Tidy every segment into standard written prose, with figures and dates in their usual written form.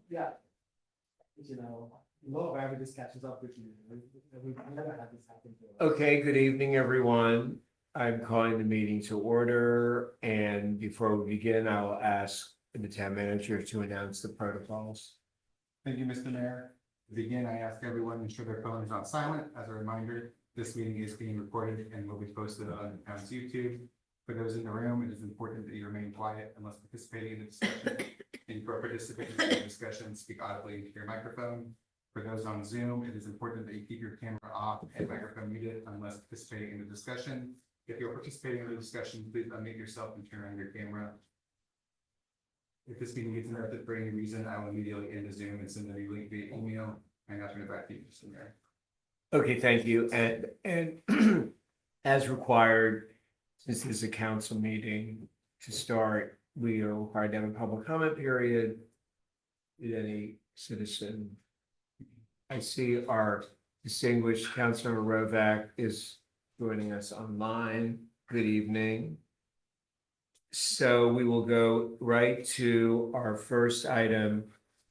Yeah. Law of averages catches up with you. We've never had this happen before. Okay, good evening, everyone. I'm calling the meeting to order, and before we begin, I will ask the town manager to announce the protocols. Thank you, Mr. Mayor. To begin, I ask everyone to ensure their phone is on silent. As a reminder, this meeting is being recorded and will be posted on the town's YouTube. For those in the room, it is important that you remain quiet unless participating in the discussion. And for participating in the discussion, speak audibly into your microphone. For those on Zoom, it is important that you keep your camera off and microphone muted unless participating in the discussion. If you're participating in the discussion, please unmute yourself and turn on your camera. If this meeting gets interrupted for any reason, I will immediately end the Zoom and send a new link via email. And I'll turn it back to you, Mr. Mayor. Okay, thank you. And as required, since this is a council meeting, to start, we are required to have a public comment period. Did any citizen? I see our distinguished Councilor Rovak is joining us online. Good evening. So we will go right to our first item,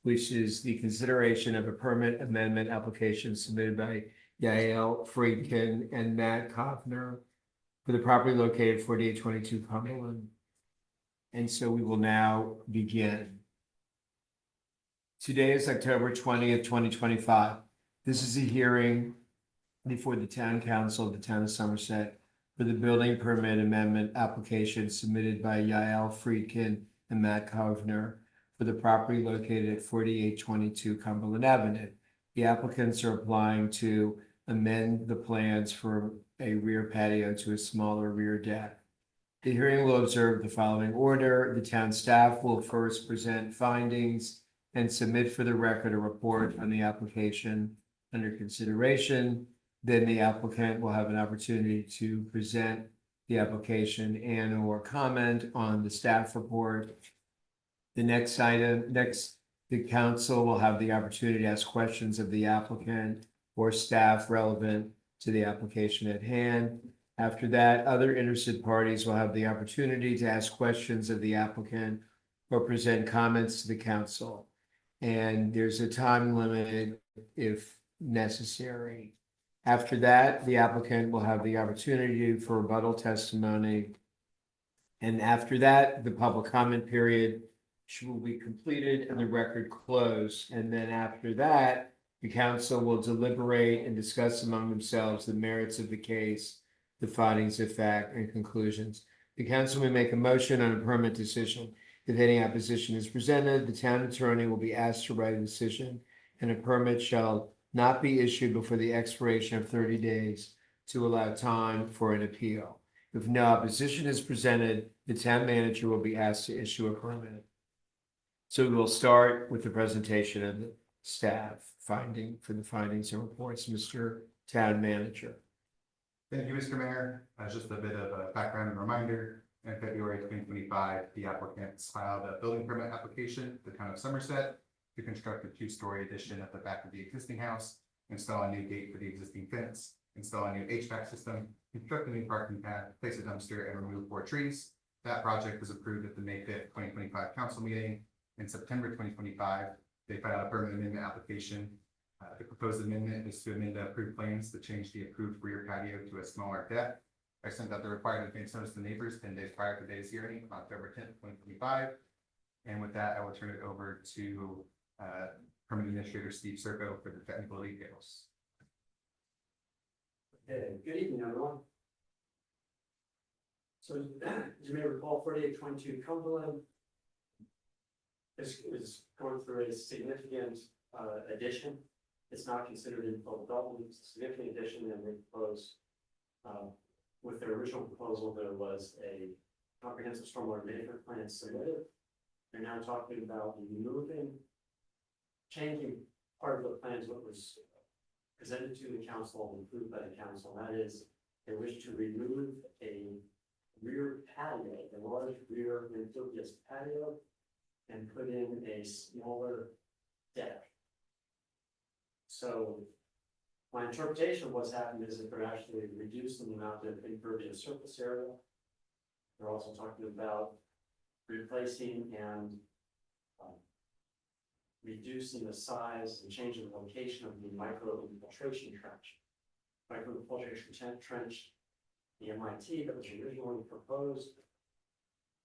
which is the consideration of a permit amendment application submitted by Yael Friedkin and Matt Kovner for the property located at 4822 Cumberland. And so we will now begin. Today is October 20th, 2025. This is a hearing before the Town Council of the Town of Somerset for the building permit amendment application submitted by Yael Friedkin and Matt Kovner for the property located at 4822 Cumberland Avenue. The applicants are applying to amend the plans for a rear patio to a smaller rear deck. The hearing will observe the following order. The town staff will first present findings and submit for the record a report on the application under consideration. Then the applicant will have an opportunity to present the application and or comment on the staff report. The next item, the council will have the opportunity to ask questions of the applicant or staff relevant to the application at hand. After that, other interested parties will have the opportunity to ask questions of the applicant or present comments to the council. And there's a time limit if necessary. After that, the applicant will have the opportunity for rebuttal testimony. And after that, the public comment period will be completed and the record closed. And then after that, the council will deliberate and discuss among themselves the merits of the case, the findings of fact, and conclusions. The council may make a motion on a permit decision. If any opposition is presented, the town attorney will be asked to write a decision, and a permit shall not be issued before the expiration of 30 days to allow time for an appeal. If no opposition is presented, the town manager will be asked to issue a permit. So we will start with the presentation of the staff finding for the findings and reports. Mr. Town Manager. Thank you, Mr. Mayor. As just a bit of a background and reminder, in February 2025, the applicants filed a building permit application to the town of Somerset to construct a two-story addition at the back of the existing house, install a new gate for the existing fence, install a new HVAC system, construct a new parking pad, place a dumpster, and remove 4 trees. That project was approved at the May 5th, 2025 council meeting. In September 2025, they filed a permit amendment application. The proposed amendment is to amend the approved plans to change the approved rear patio to a smaller deck. I sent out the required advance notice to neighbors 10 days prior to today's hearing on October 10th, 2025. And with that, I will turn it over to Permit Administrator Steve Serco for the technical details. Okay, good evening, everyone. So as you may recall, 4822 Cumberland is going through a significant addition. It's not considered in full development. It's a significant addition, and they propose with their original proposal, there was a comprehensive stormwater management plan submitted. They're now talking about changing part of the plans what was presented to the council and approved by the council. That is, they wish to remove a rear patio, a large rear impervious patio, and put in a smaller deck. So my interpretation of what's happened is that they're actually reducing the amount of impervious surface area. They're also talking about replacing and reducing the size and changing the location of the micro infiltration trench. Micro infiltration trench, the MIT that was originally proposed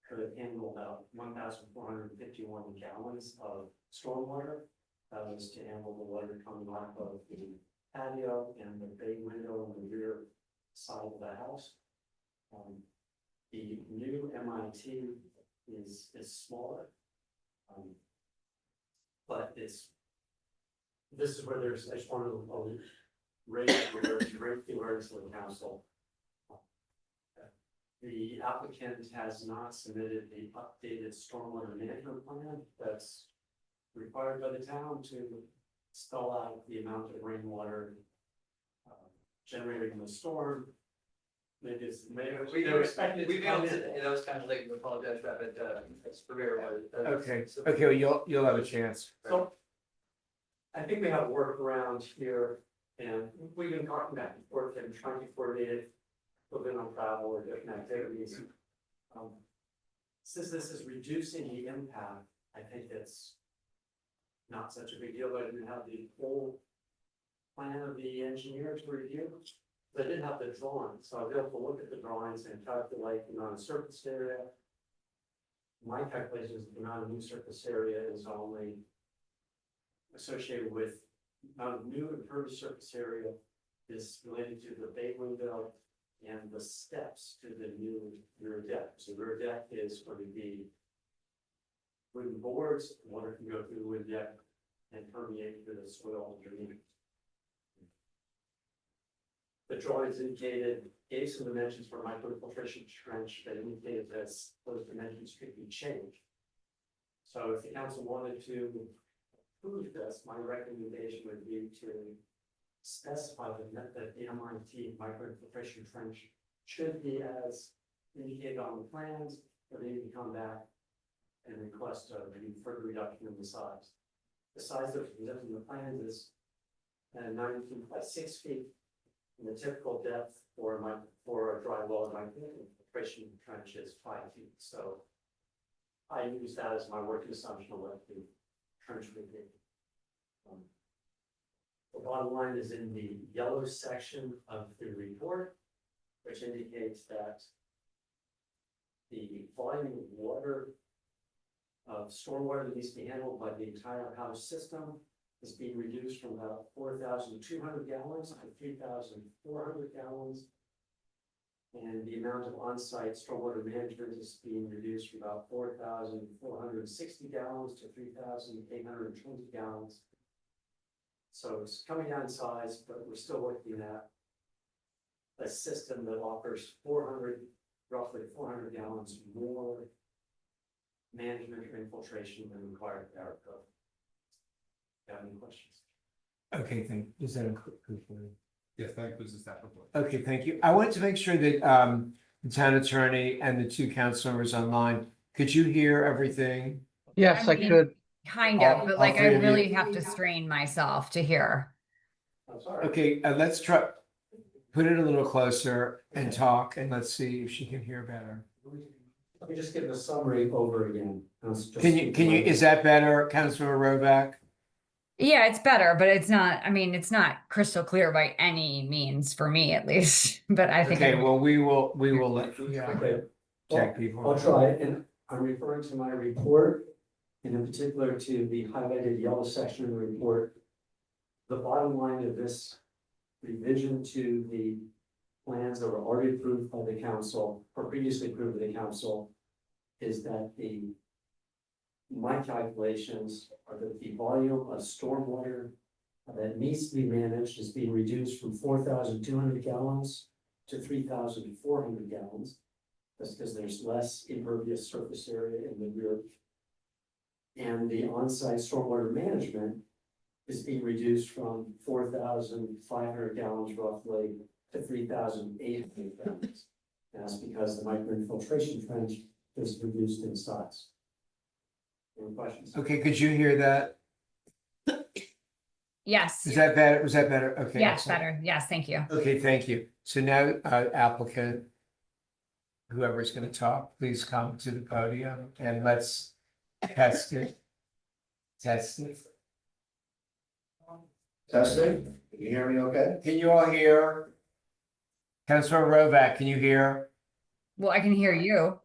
could handle about 1,451 gallons of stormwater. That was to handle the water coming off of the patio and the bay window in the rear side of the house. The new MIT is smaller. But this is where there's, I just wanted to raise the awareness of the council. The applicant has not submitted the updated stormwater management plan that's required by the town to spell out the amount of rainwater generated in the storm. Maybe they're expected to We come built in. it, and that was kind of late, we apologize for that, but, it's Rivera was. Okay, well, you'll have a chance. So I think we have a workaround here, and we've been talking back and forth and trying to coordinate it, moving on travel or different activities. Since this is reducing the impact, I think it's not such a big deal, but I didn't have the full plan of the engineer to review. But I didn't have the drawing, so I was able to look at the drawings and calculate the amount of surface area. My calculations, the amount of new surface area is only associated with amount of new impervious surface area is related to the bay window and the steps to the new rear deck. So rear deck is going to be wooden boards, water can go through the wood deck and permeate through the soil underneath. The drawings indicated, gave some dimensions for microinfiltration trench that indicated that those dimensions could be changed. So if the council wanted to approve this, my recommendation would be to specify that the MIT microinfiltration trench should be as indicated on the plans, or they need to come back and request a further reduction in the size. The size of the plans is 9 feet by 6 feet. And the typical depth for a dry well microinfiltration trench is 5 feet. So I use that as my working assumption of what the trench would be. The bottom line is in the yellow section of the report, which indicates that the volume of water of stormwater that needs to be handled by the entire house system is being reduced from about 4,200 gallons to 3,400 gallons. And the amount of on-site stormwater management is being reduced from about 4,460 gallons to 3,820 gallons. So it's coming down in size, but we're still looking at a system that offers roughly 400 gallons more management or infiltration than required by our code. Got any questions? Okay, does that include? Yes, that includes the staff report. Okay, thank you. I wanted to make sure that the town attorney and the two council members online, could you hear everything? Yes, I mean, could. Kind All- of, but all like I three of you. really have to strain myself to hear. I'm sorry. Okay, let's try, put it a little closer and talk, and let's see if she can hear better. Let me just give the summary over again. Can you, is that better, Councilor Roback? Yeah, it's better, but it's not, I mean, it's not crystal clear by any means for me at least, but I think. Okay, well, we will let, Okay, check people. I'll try it, and I'm referring to my report, and in particular to the highlighted yellow section of the report. The bottom line of this revision to the plans that were already approved by the council, or previously approved by the council, is that my calculations are that the volume of stormwater that needs to be managed is being reduced from 4,200 gallons to 3,400 gallons. That's because there's less impervious surface area in the rear. And the on-site stormwater management is being reduced from 4,500 gallons roughly to 3,800 gallons. And that's because the microinfiltration trench is reduced in size. Any questions? Okay, could you hear that? Yes, Is that better? Was that better? Okay. yes, excellent. better. Yes, thank you. Okay, thank you. So now applicant, whoever's going to talk, please come to the podium and let's test it. Test it. Testing, can you hear me okay? Can you all hear? Councilor Rovak, can you hear? Well, I can hear you.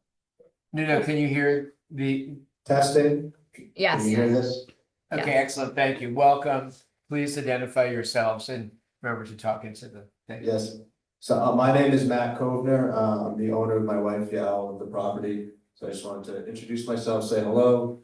No, can you hear the, Testing, can Yes. you hear this? okay, excellent, thank you, welcome. Please identify yourselves and remember to talk into the thing. Yes. So my name is Matt Kovner. I'm the owner of my wife, Yael, of the property. So I just wanted to introduce myself, say hello.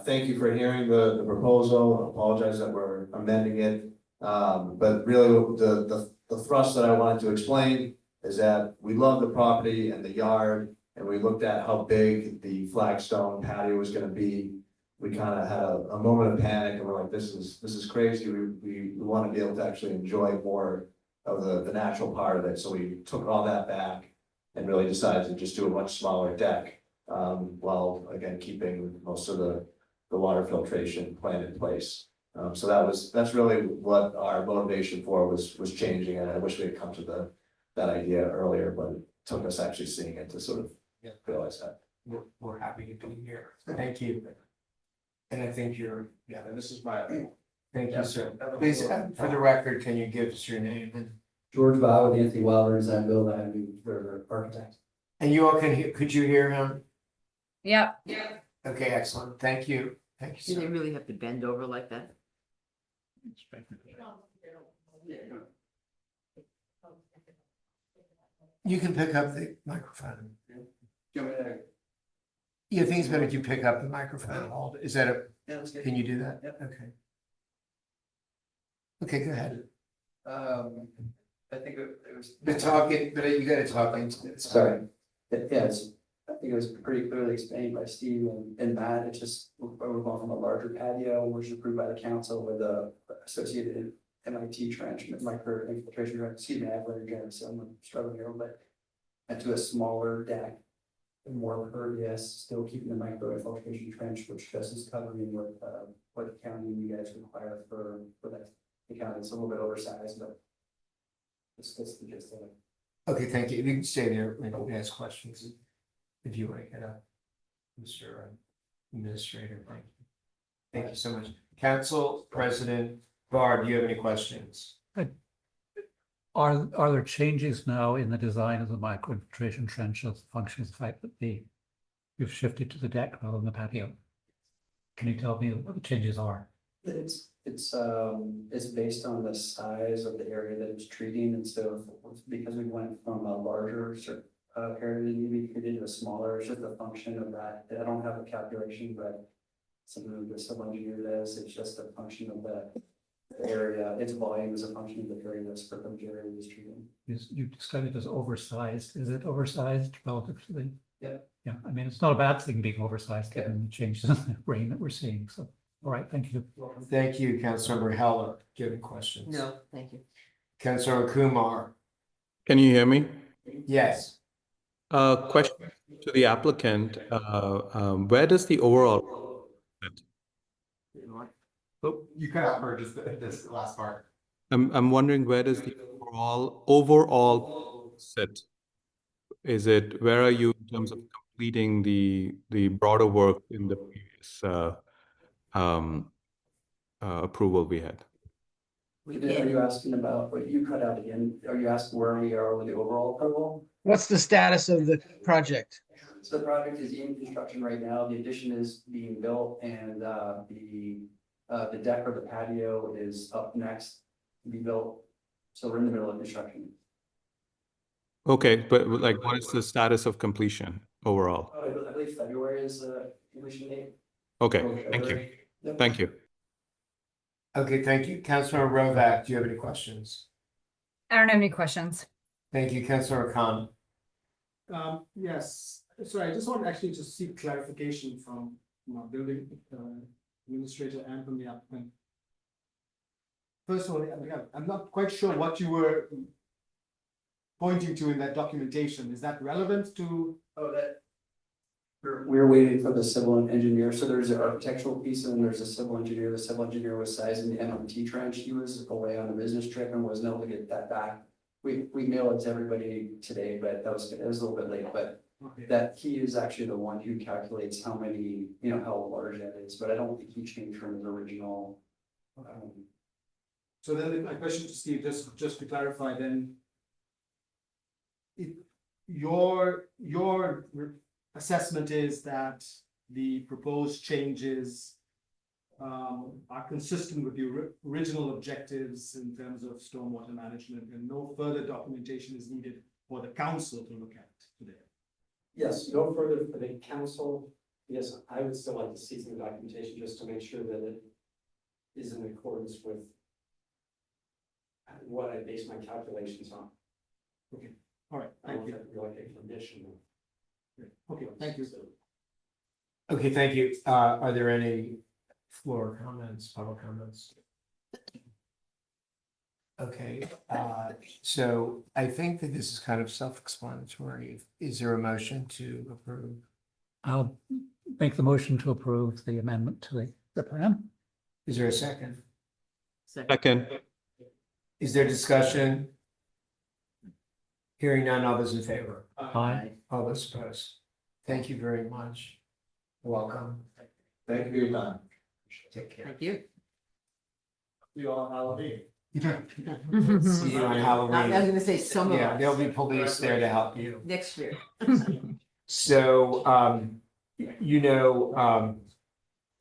Thank you for hearing the proposal. I apologize that we're amending it. But really the thrust that I wanted to explain is that we love the property and the yard. And we looked at how big the flagstone patio was gonna be. We kind of had a moment of panic and we're like, this is crazy. We want to be able to actually enjoy more of the natural part of it. So we took all that back and really decided to just do a much smaller deck. While again, keeping most of the water filtration plan in place. So that's really what our motivation for was changing. And I wish we had come to that idea earlier, but it took us actually seeing it to sort of realize that. We're happy to be here, thank you. And I think you're, yeah, this is my, thank you, sir. Please, for the record, can you give us your name and? George Bow with Anthony Wilder Design Build, I'm the architect. And you all can hear, could you hear him? Yep. Okay, excellent, thank you, Do sir. they really have to bend over like that? You can pick up the microphone. Do you want me to? Yeah, I think it's better if you pick up the microphone and hold it. Is that a, Yeah, that's good. can you do that? Yep. Okay. Okay, go ahead. I think it was. But talking, but you gotta talk into it. Sorry. Yes, I think it was pretty clearly explained by Steve and Matt. It's just, we're going from a larger patio, which is approved by the council with a associated MIT trench, micro infiltration trench. Excuse me, I have laryngitis, so I'm struggling here, but and to a smaller deck. More pervious, still keeping the micro infiltration trench, which just is covering what the county and you guys require for that. The county is a little bit oversized, but that's the gist of it. Okay, thank you. You can stay there and ask questions if you want to get up. Mr. Administrator, thank you. Thank you so much. Council President Barr, do you have any questions? Are there changes now in the design of the micro-infiltration trench as a function of the fact that you've shifted to the deck rather than the patio? Can you tell me what the changes are? It's based on the size of the area that it's treating, and so because we went from a larger area that needed to be treated to a smaller, it's just a function of that. I don't have a calculation, but something that the civil engineer does, it's just a function of the area, its volume is a function of the area that's for the area is treating. You described it as oversized. Is it oversized relative to the? Yeah. Yeah, I mean, it's not a bad thing being oversized given the changes in the rain that we're seeing. So, all right, thank you. Thank you, Councilmember Heller. Do you have any questions? No, thank you. Councilor Kumar, Can you hear me? yes. Question to the applicant, where does the overall? Oh, you cut out for just this last part. I'm wondering where does the overall sit? Is it, where are you in terms of completing the broader work in the previous approval we had? Are you asking about what you cut out again? Are you asking where we are with the overall approval? What's the status of the project? So the project is in construction right now. The addition is being built and the deck or the patio is up next to be built. So we're in the middle of construction. Okay, but like, what is the status of completion overall? I believe February is the completion date. Okay, thank you. Yep. Thank you. Okay, thank you. Councilor Rovak, do you have any questions? I don't have any questions. Thank you, Councilor Khan. Yes, so I just want actually to seek clarification from my building administrator and from the applicant. First of all, I'm not quite sure what you were pointing to in that documentation. Is that relevant to? Oh, that. We're waiting for the civil engineer. So there's an architectural piece and then there's a civil engineer. The civil engineer was sizing the MMT trench. He was away on a business trip and wasn't able to get that back we mail it to everybody today, but it was a little bit late, but that he is actually the one who calculates how many, you know, how large that is, but I don't think he changed from his original. So then my question to Steve, just to clarify then. Your assessment is that the proposed changes are consistent with the original objectives in terms of stormwater management, and no further documentation is needed for the council to look at today. Yes, no further for the council. Yes, I would still like to see some documentation just to make sure that it is in accordance with what I base my calculations on. All right, I thank don't you. have to be like a condition. Okay, thank you. Okay, thank you. Are there any floor comments, public comments? Okay, so I think that this is kind of self-explanatory. Is there a motion to approve? I'll make the motion to approve the amendment to the plan. Is there a second? Second, Is there discussion? Hearing none, all those in favor? Aye. All those opposed? Thank you very much. Welcome. Thank you for your time. Take care. Thank you. See you all on Halloween. See you on I was Halloween. gonna say some of Yeah, us there'll be police there to help you. next year. So, you know,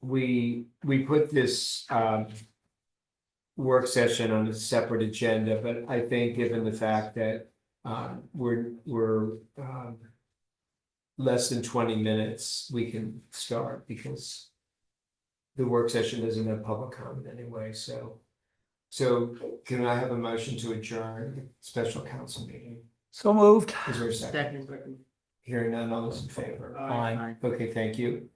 we put this, work session on a separate agenda, but I think given the fact that, we're less than 20 minutes, we can start because the work session doesn't have public comment anyway, so can I have a motion to adjourn the special council meeting? So moved. Is there a second? Second. Hearing none, all those in favor? Aye. Aye. Okay, thank you.